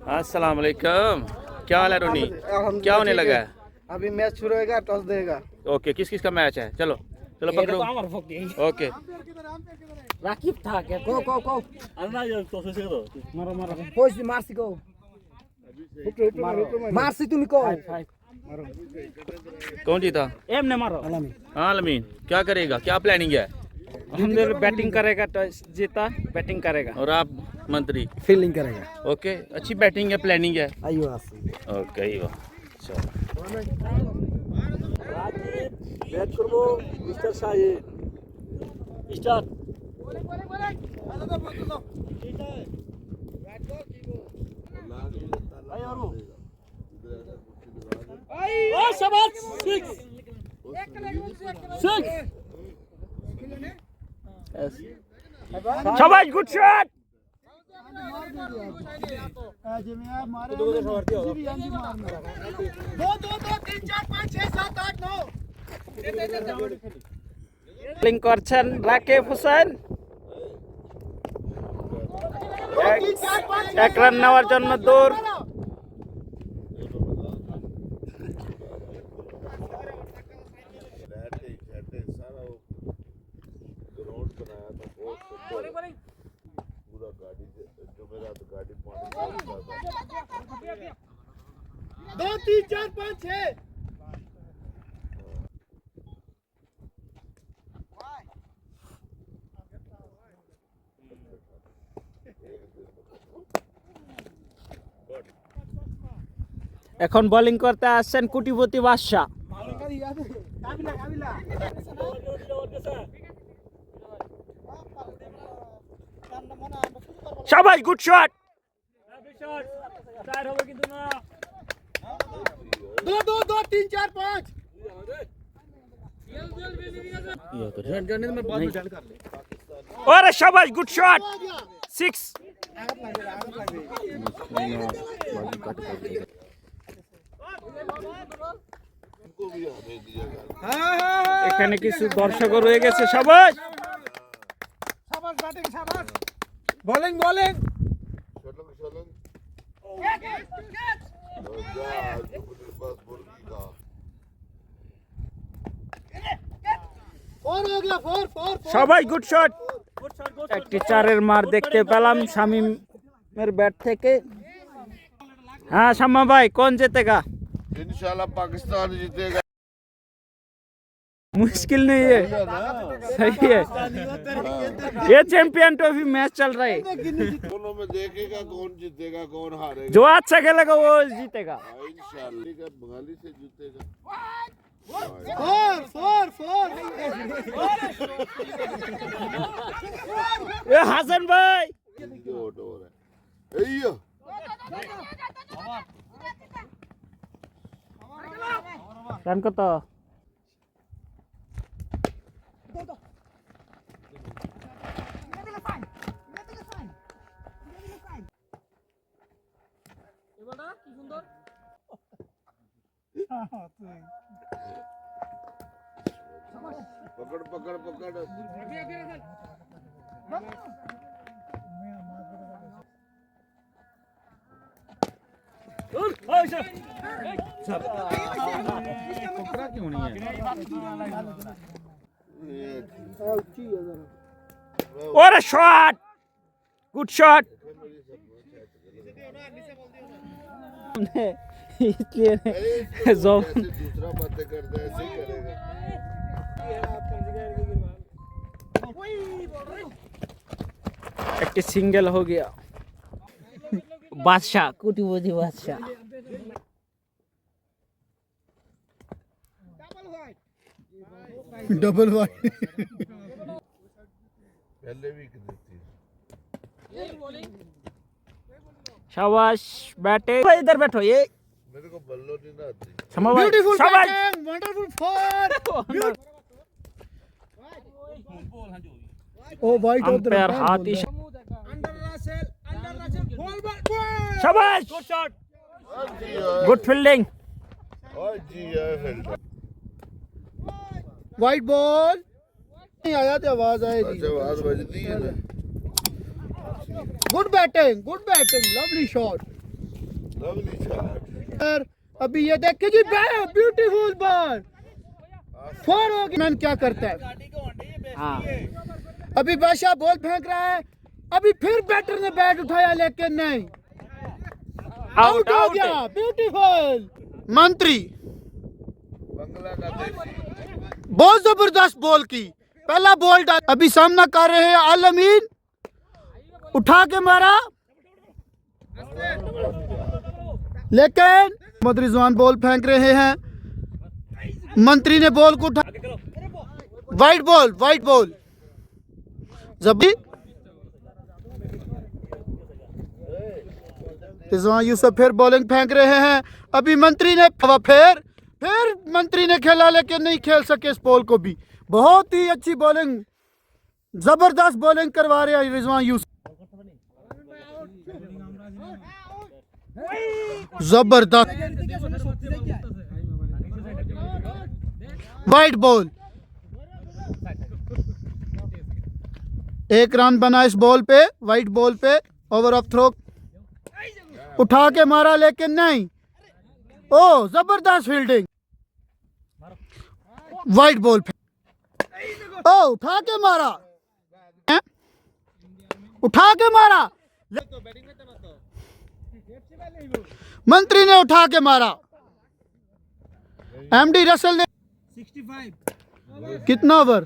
अस्सलाम वालेकुम। क्या हाल है रोनी? क्या होने लगा है? अभी मैच शुरू होगा, टॉस देगा। ओके, किस किस का मैच है? चलो चलो पकड़ो। ओके राकिब था क्या? को मारो मारो कोई मार्सी को मार्सी तुम को कौन जीता? एम ने मारो। आलमीन क्या करेगा? क्या प्लानिंग है? हम बैटिंग करेगा तो जीता, बैटिंग करेगा और आप मंत्री फील्डिंग करेगा। ओके, अच्छी बैटिंग है, प्लानिंग है। आइयो ओके आइयो चलो बैट करबो मिस्टर शाहिद स्टार्ट। ओ शाबाश 6 शाबाश गुड शॉट। লিঙ্ক করছেন রাকিব হোসেন। এক রান নেওয়ার জন্য দৌড়। दो तीन चार पाँच छः এখন বোলিং করতে আসছেন কোটিপতি বাদশা। শাবাশ গুড শট। दो तीन चार पाँच। और शाबाश गुड शॉट 6। এখানে কিছু দর্শক রয়ে গেছে। শাবাশ শাবাশ ব্যাটিং শাবাশ বোলিং বোলিং। সবাই গুড শট। একটি চারের মার দেখতে পেলাম শামিমের ব্যাট থেকে। हाँ शम्मा भाई कौन जीतेगा? इंशाल्लाह पाकिस्तान जीतेगा। मुश्किल नहीं है, सही है। ये चैंपियन ट्रॉफी मैच चल रहा है। दोनों में देखेगा कौन जीतेगा कौन हारेगा। जो अच्छा खेलेगा वो जीतेगा। इंशाल्लाह बंगाली से जीतेगा। फोर ये हसन भाई রান কত? पकड़ पकड़ पकड़ क्यों नहीं है? और शॉट गुड शॉट। इसलिए दूसरा बातें करता है ऐसे ही करेगा। एक सिंगल हो गया। बादशाह कोटिपति बादशाह। डबल वाइड पहले भी देती। शाबाश बैटिंग। इधर बैठो। ये मेरे को बल्लो नहीं ना आती। Beautiful batting wonderful four. ओ वाइड अंपायर हाथी। शाबाश good shot good fielding. Wide ball नहीं आया तो आवाज आएगी। अच्छा आवाज बजती है ना। Good batting lovely shot. Lovely shot. Sir अभी ये देखिए जी, ब्यूटीफुल बॉल, 4 हो गया। मैन क्या करता है, हाँ अभी बादशाह बॉल फेंक रहा है, अभी फिर बैटर ने बैट उठाया लेकिन नहीं, आउट हो गया। ब्यूटीफुल मंत्री, बंगला का देसी। बहुत जबरदस्त बॉल की, पहला बॉल डाल। अभी सामना कर रहे हैं आलमीन, उठा के मारा लेकिन मोहम्मद रिजवान बॉल फेंक रहे हैं, मंत्री ने बॉल को उठा, वाइट बॉल जबी। रिजवान यूसुफ फिर बॉलिंग फेंक रहे हैं, अभी मंत्री ने फिर मंत्री ने खेला लेकिन नहीं खेल सके इस बॉल को भी। बहुत ही अच्छी बॉलिंग, जबरदस्त बॉलिंग करवा रहे हैं रिजवान यूसुफ, जबरदस्त वाइट बॉल। 1 रन बना इस बॉल पे, वाइट बॉल पे, ओवर ऑफ थ्रो, उठा के मारा लेकिन नहीं। ओ जबरदस्त फील्डिंग, वाइट बॉल पे, ओ उठा के मारा, उठा के मारा, मंत्री ने उठा के मारा। एमडी रसल ने 65 कितना ओवर,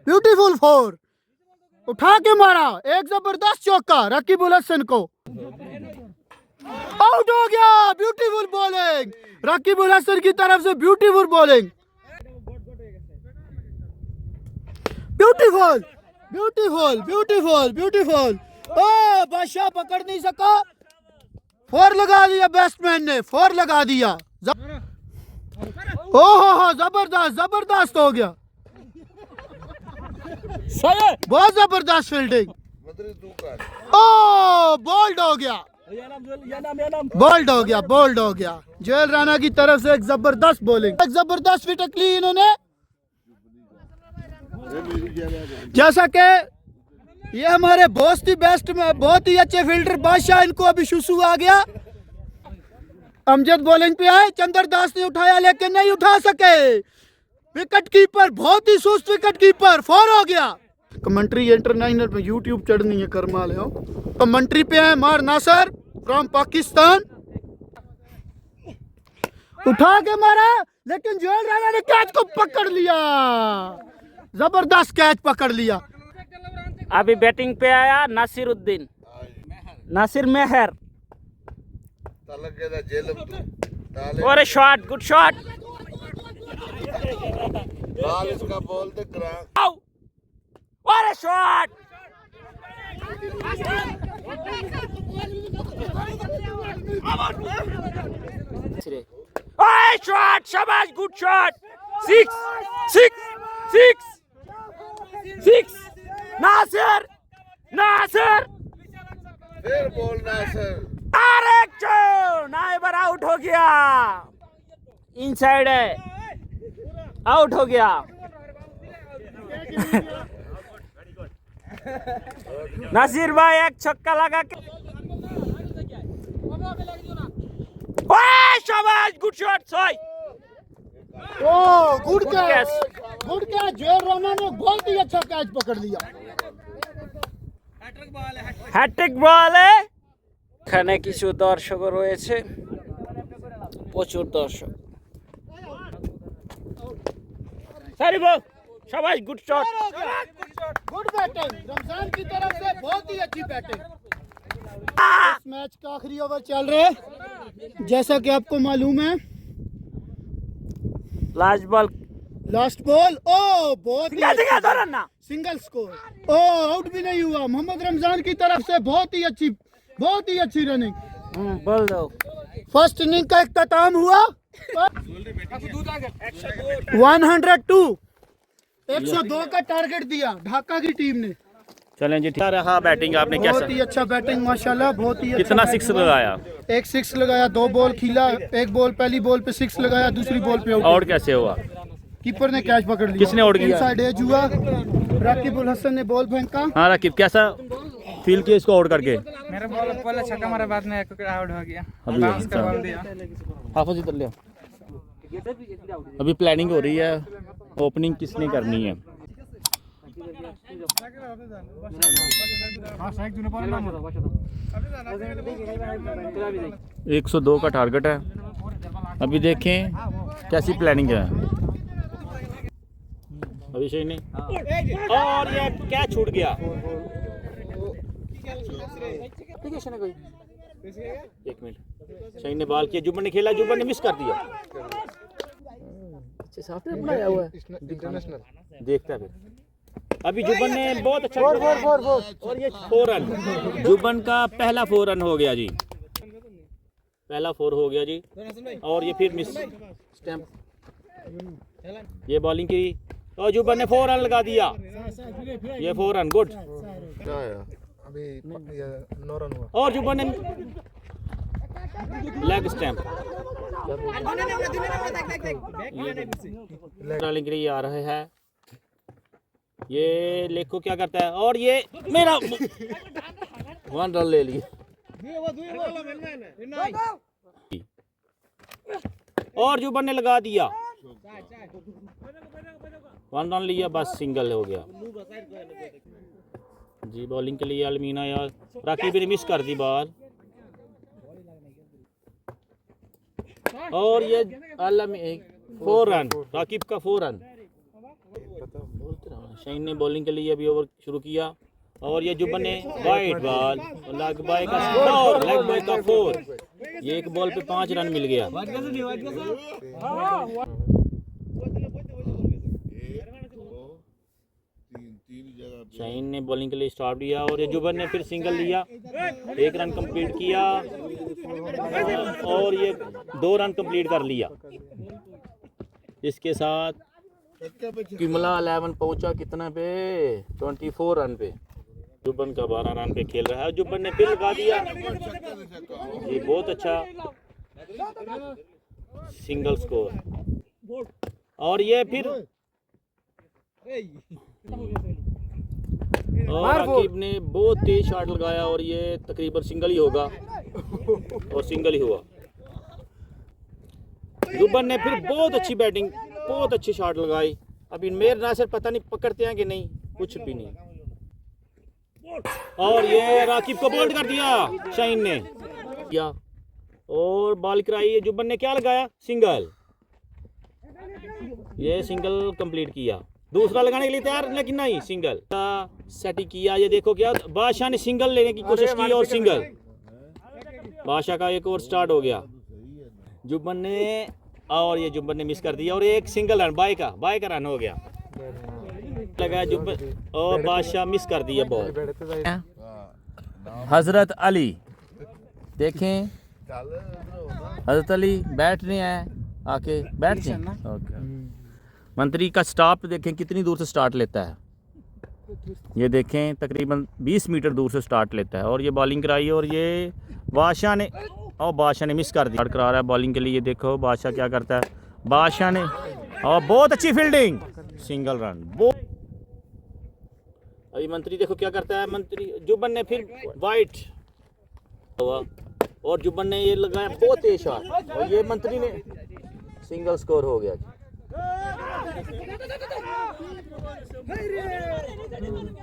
ब्यूटीफुल 4, उठा के मारा, एक जबरदस्त चौका रकीब उल हसन को, आउट हो गया। ब्यूटीफुल बॉलिंग रकीब उल हसन की तरफ से, beautiful bowling, beautiful beautiful beautiful beautiful. ओ बादशाह पकड़ नहीं सका, 4 लगा दिया बैट्समैन ने, 4 लगा दिया। ओहो जबरदस्त हो गया, बहुत जबरदस्त फील्डिंग। मंत्री तू कर। ओ बोल्ड हो गया। जोएल राणा की तरफ से एक जबरदस्त बॉलिंग, एक जबरदस्त विकेट ली इन्होंने। जैसा कि ये हमारे बहुत ही बेस्ट में बहुत ही अच्छे फील्डर बादशाह, इनको अभी शुशु आ गया। अमजद बॉलिंग पे आए, चंद्रदास ने उठाया लेकिन नहीं उठा सके। विकेट कीपर बहुत ही सुस्त विकेट कीपर, 4 हो गया। कमेंट्री इंटरनेशनल पे यूट्यूब चढ़नी है करमाल हो। कमेंट्री पे है मार नासर फ्रॉम पाकिस्तान, उठा के मारा लेकिन जोएल राणा ने कैच को पकड़ लिया, जबरदस्त कैच पकड़ लिया। अभी बैटिंग पे आया नासिरुद्दीन, नासिर मेहर, तलक के दा जेलम तू और शॉट, गुड शॉट, बाल इसका बॉल ते करा। और शॉट, ओए शॉट, शाबाश, गुड शॉट, 6 नासिर फिर बॉल नासर, नाइबर आउट हो गया, इनसाइड है, आउट हो गया। नासिर भाई एक छक्का लगा के, ओए शाबाश, गुड शॉट, 6। ओ गुड कैच, जोएल राणा ने बहुत ही अच्छा कैच पकड़ लिया। হ্যাট্রিক বলে। এখানে কিছু দর্শক রয়েছে, প্রচুর দর্শক। সবাই good shot, good batting Ramzan की तरफ से, बहुत ही अच्छी बैटिंग। इस मैच का आखिरी ओवर चल रहा है, जैसा कि आपको मालूम है। লাস্ট বল, लास्ट बॉल, ओ बहुत ही ধরেন না, सिंगल स्कोर, ओ आउट भी नहीं हुआ। मोहम्मद रमजान की तरफ से बहुत ही अच्छी रनिंग। বল দাও। फर्स्ट इनिंग का इख्तिताम हुआ, 102 का टारगेट दिया ढाका की टीम ने। चलें जी, ठीक रहा बैटिंग आपने, बहुत कैसा, ही अच्छा बैटिंग माशाल्लाह, बहुत ही अच्छा कितना 6 लगाया, एक 6 लगाया, 2 बॉल खिला, एक बॉल पहली बॉल पे 6 लगाया, दूसरी बॉल पे आउट। और कैसे हुआ, कीपर ने कैच पकड़ लिया। किसने आउट किया? इनसाइड एज हुआ, रकीब उल हसन ने बॉल फेंका, हाँ रकीब कैसा, फील किया इसको आउट करके? मेरा बॉल पहले छक्का मारा, बाद में आउट हो गया, अभी बाउंस का बॉल दिया। हाफिज इधर ले आओ। अभी प्लानिंग हो रही है, ओपनिंग किसने करनी है। 102 का टारगेट है। अभी देखें कैसी प्लानिंग है। अभिषेक ने और ये क्या छूट गया। एक मिनट, शाहीन ने बॉल किया, जुबन ने खेला, जुबन ने मिस कर दिया। बनाया हुआ है, देखता है फिर। अभी जुबन ने बहुत अच्छा और ये 4 रन, जुबन का पहला 4 रन हो गया जी, पहला 4 हो गया जी। और ये फिर मिस स्टैम्प, ये बॉलिंग की और जुबन ने 4 रन लगा दिया, ये 4 रन, गुड। अभी 9 रन हुआ और जुबन ने लेग स्टैम्प बॉलिंग के लिए आ रहे हैं। ये लेखो क्या करता है और ये मेरा 1 रन ले लिया और जुबन ने लगा दिया, 1 रन लिया, बस सिंगल हो गया जी। बॉलिंग के लिए अलमीना यार, राकीब ने मिस कर दी बॉल और ये 4 रन, राकीब का 4 रन। शाहीन ने बॉलिंग के लिए अभी ओवर शुरू किया और ये जुबन ने वाइड बॉल, लेग बॉय का 4, लेग बॉय का 4, ये एक बॉल पे 5 रन मिल गया। शाहीन ने बॉलिंग के लिए स्टार्ट दिया और ये जुबन ने फिर सिंगल लिया, 1 रन कंप्लीट किया और ये 2 रन कंप्लीट कर लिया। इसके साथ किमला 11 पहुंचा कितना पे, 24 रन पे। जुबन का 12 रन पे खेल रहा है, जुबन ने फिर लगा दिया, ये बहुत अच्छा सिंगल स्कोर। और ये फिर और राकीब ने बहुत तेज शॉट लगाया और ये तकरीबन सिंगल ही होगा और सिंगल ही हुआ। जुबन ने फिर बहुत अच्छी बैटिंग, बहुत अच्छी शॉट लगाई। अभी मेर नासिर पता नहीं पकड़ते हैं कि नहीं, कुछ भी नहीं। और ये राकीब को बोल्ड कर दिया शाहीन ने किया और बॉल कराई। जुबन ने क्या लगाया, सिंगल, ये सिंगल कंप्लीट किया। दूसरा लगाने के लिए तैयार, लेकिन नहीं, सिंगल सेटिंग किया। ये देखो क्या बादशाह ने सिंगल लेने की कोशिश की और सिंगल, बादशाह का एक और स्टार्ट हो गया। जुबन ने और ये जुबन ने मिस कर दिया और एक सिंगल रन, बाय का रन हो गया, लगा जुबन और बादशाह मिस कर दिया बॉल। हजरत अली देखें, हजरत अली बैठ रहे हैं, आके बैठ जाए। ओके, मंत्री का स्टार्ट देखें कितनी दूर से स्टार्ट लेता है, ये देखें तकरीबन 20 मीटर दूर से स्टार्ट लेता है। और ये बॉलिंग कराई और ये बादशाह ने मिस कर दिया, करा रहा है बॉलिंग के लिए। ये देखो बादशाह क्या करता है, बादशाह ने और बहुत अच्छी फील्डिंग, सिंगल रन। अभी मंत्री देखो क्या करता है, मंत्री जुबन ने फिर वाइट हुआ और जुबन ने ये लगाया बहुत तेज शॉट और ये मंत्री ने सिंगल स्कोर हो गया।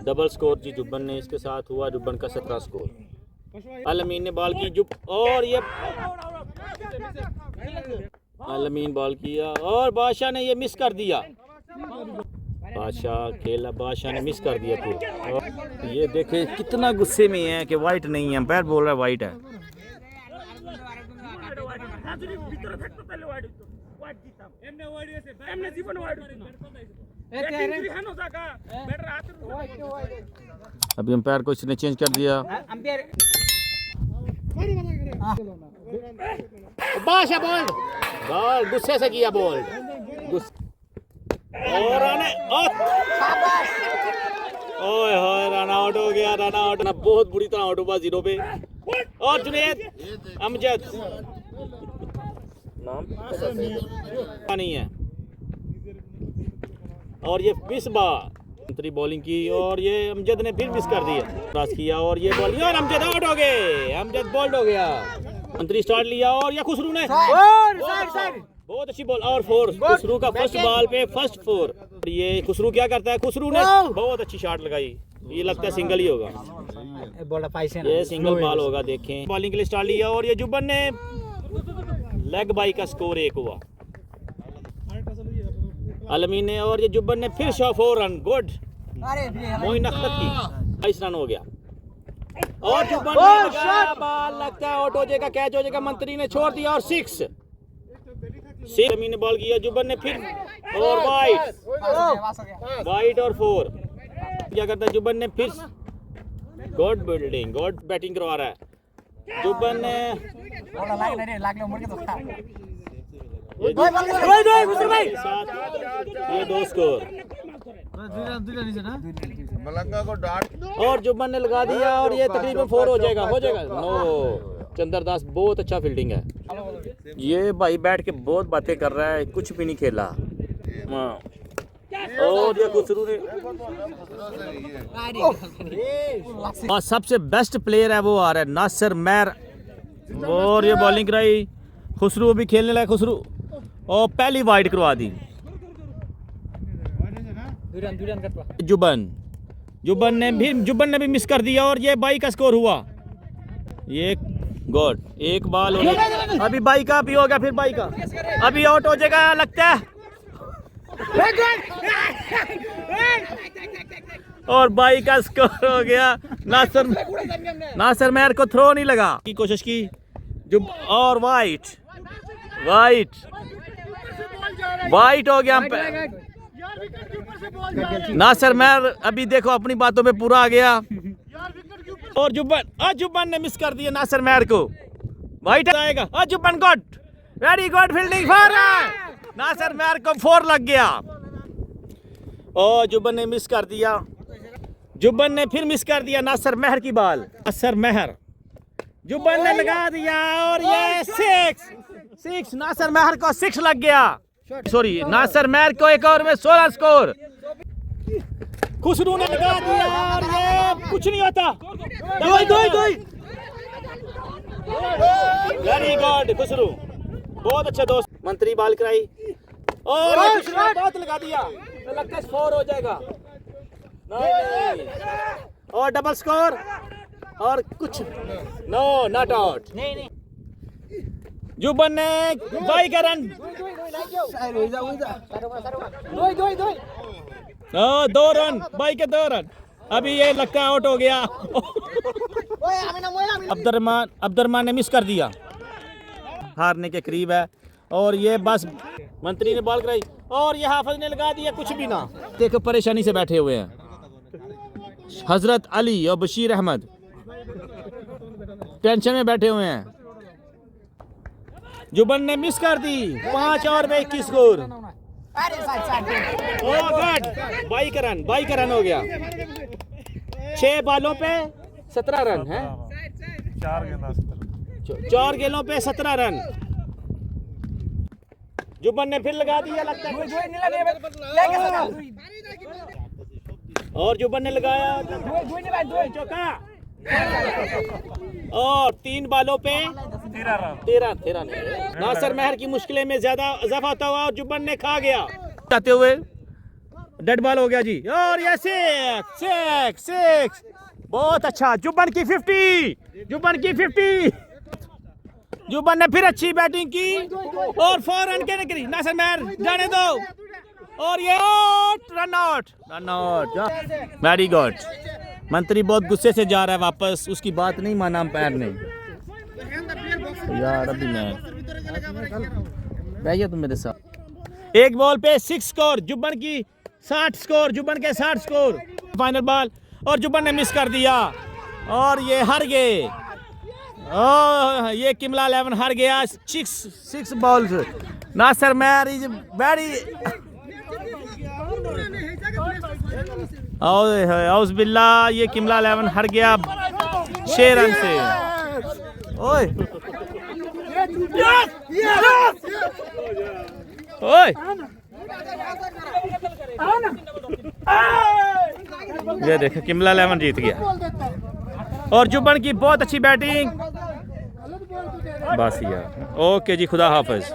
डबल स्कोर जी जुबन ने, इसके साथ हुआ जुबन का 17 स्कोर। अलमीन ने बॉल की और ये अलमीन बॉल किया और बादशाह ने ये मिस कर दिया, बादशाह खेला, बादशाह ने मिस कर दिया फिर। और ये देखे कितना गुस्से में है कि वाइट नहीं है, अंपायर बोल रहा है वाइट है। अभी अंपायर को इसने चेंज कर दिया, बादशाह बॉल गुस्से से किया बॉल और ओए होए रन आउट हो गया, रन आउट ना, बहुत बुरी तरह आउट हुआ 0 पे। और जुनैद अमजद नाम नहीं है और ये मिस बॉल मंत्री बॉलिंग की और ये अमजद ने फिर मिस कर दिया, क्रॉस किया और ये बॉलिंग और अमजद आउट हो गए, अमजद बोल्ड हो गया। मंत्री स्टार्ट लिया और ये खुसरू ने बहुत अच्छी बॉल और फोर, खुसरू का फर्स्ट बॉल पे फर्स्ट फोर। ये खुसरू क्या करता है, खुसरू ने बहुत अच्छी शॉट लगाई, ये लगता है सिंगल ही होगा, ये सिंगल बॉल होगा। देखें बॉलिंग के लिए स्टार्ट लिया और ये जुब्बन ने लेग बाई का स्कोर 1 हुआ अलमीन ने और ये जुब्बन ने फिर shot 4 run, good Moin Akhtar की 22 रन हो गया और जुब्बन ने लगाया बॉल, लगता है आउट हो जाएगा, कैच हो जाएगा, मंत्री ने छोड़ दिया और 6 अलमीन ने बॉल किया, जुब्बन ने फिर और वाइट और 4 क्या करता है जुब्बन ने फिर गुड बिल्डिंग, गुड बैटिंग करवा रहा है जुब्बन ने ये 2 स्कोर मलंगा को डांट और जुब्बन ने लगा दिया और ये तकरीबन 4 हो जाएगा नो। चंद्रदास बहुत अच्छा फील्डिंग है, ये भाई बैठ के बहुत बातें कर रहा है, कुछ भी नहीं खेला। और ये खुसरू ने और सबसे बेस्ट प्लेयर है वो आ रहा है नासिर मैर और ये बॉलिंग कराई, खुसरू भी खेलने लगा, खुसरू और पहली वाइड करवा दी। जुब्बन ने भी मिस कर दिया और ये बाई का स्कोर हुआ, ये गुड एक बॉल हो गया, अभी बाई का भी हो गया, फिर बाई का अभी आउट हो जाएगा लगता है और बाई का स्कोर हो गया। नासिर मैर को थ्रो नहीं लगा की कोशिश की और वाइट हो गया नासिर मैर, अभी देखो अपनी बातों पे पूरा आ गया और जुब्बन ने मिस कर दिया नासिर मैर को, वाइट आएगा और जुब्बन good very good fielding for Nasir Mair को 4 लग गया और जुब्बन ने मिस कर दिया, जुब्बन ने फिर मिस कर दिया नासिर महर की बॉल, नासिर महर जुब्बन ने लगा दिया और ये 6 नासिर महर को 6 लग गया, सॉरी नासिर महर को एक और में 16 स्कोर, खुसरू ने लगा दिया और ये कुछ नहीं होता, वेरी गुड खुसरू बहुत अच्छा दोस्त। मंत्री बॉल कराई और खुसरू ने बहुत लगा दिया, तो लगता है 4 हो जाएगा, नहीं और डबल स्कोर और कुछ नो नॉट आउट। जुब्बन ने बाई का रन 2 रन बाई के 2 रन, अभी ये लगता है आउट हो गया। अब्दुर्रहमान ने मिस कर दिया, हारने के करीब है और ये बस मंत्री ने बॉल कराई और ये हाफिज ने लगा दिया, कुछ भी ना, देखो परेशानी से बैठे हुए हैं हजरत अली और बशीर अहमद टेंशन में बैठे हुए हैं। जुब्बन ने मिस कर दी, 5 और में 21 स्कोर, बाई का रन हो गया, 6 बॉलों पे 17 रन है, 4 गेंदों पे 17 रन। जुब्बन ने फिर लगा दिया, लगता है और जुब्बन ने लगाया चौका और 3 बॉलों पे 13 नासिर महर की मुश्किलें में ज्यादा इजाफा होता हुआ और जुब्बन ने खा गया, जाते हुए डेड बॉल हो गया जी और ये 6 बहुत अच्छा, जुब्बन की 50 जुब्बन ने फिर अच्छी बैटिंग की और 4 रन के निकली, नासिर महर जाने दो और ये रन आउट वेरी गुड। मंत्री बहुत गुस्से से जा रहा है वापस, उसकी बात नहीं माना अंपायर ने यार, अभी मैं भैया तुम मेरे साथ। एक बॉल पे 6 स्कोर, जुब्बन की 60 स्कोर, जुब्बन के 60 स्कोर, फाइनल बॉल और जुब्बन ने मिस कर दिया और ये हार गए, ये किमला 11 हार गया 6 balls. Nasir Mahar is very औज़ बिल्लाह, ये किमला 11 हार गया 6 रन से। ओए ओए ये देखें किमला 11 जीत गया। और जुबन की बहुत अच्छी बैटिंग। बस यार, ओके जी, खुदा हाफिज।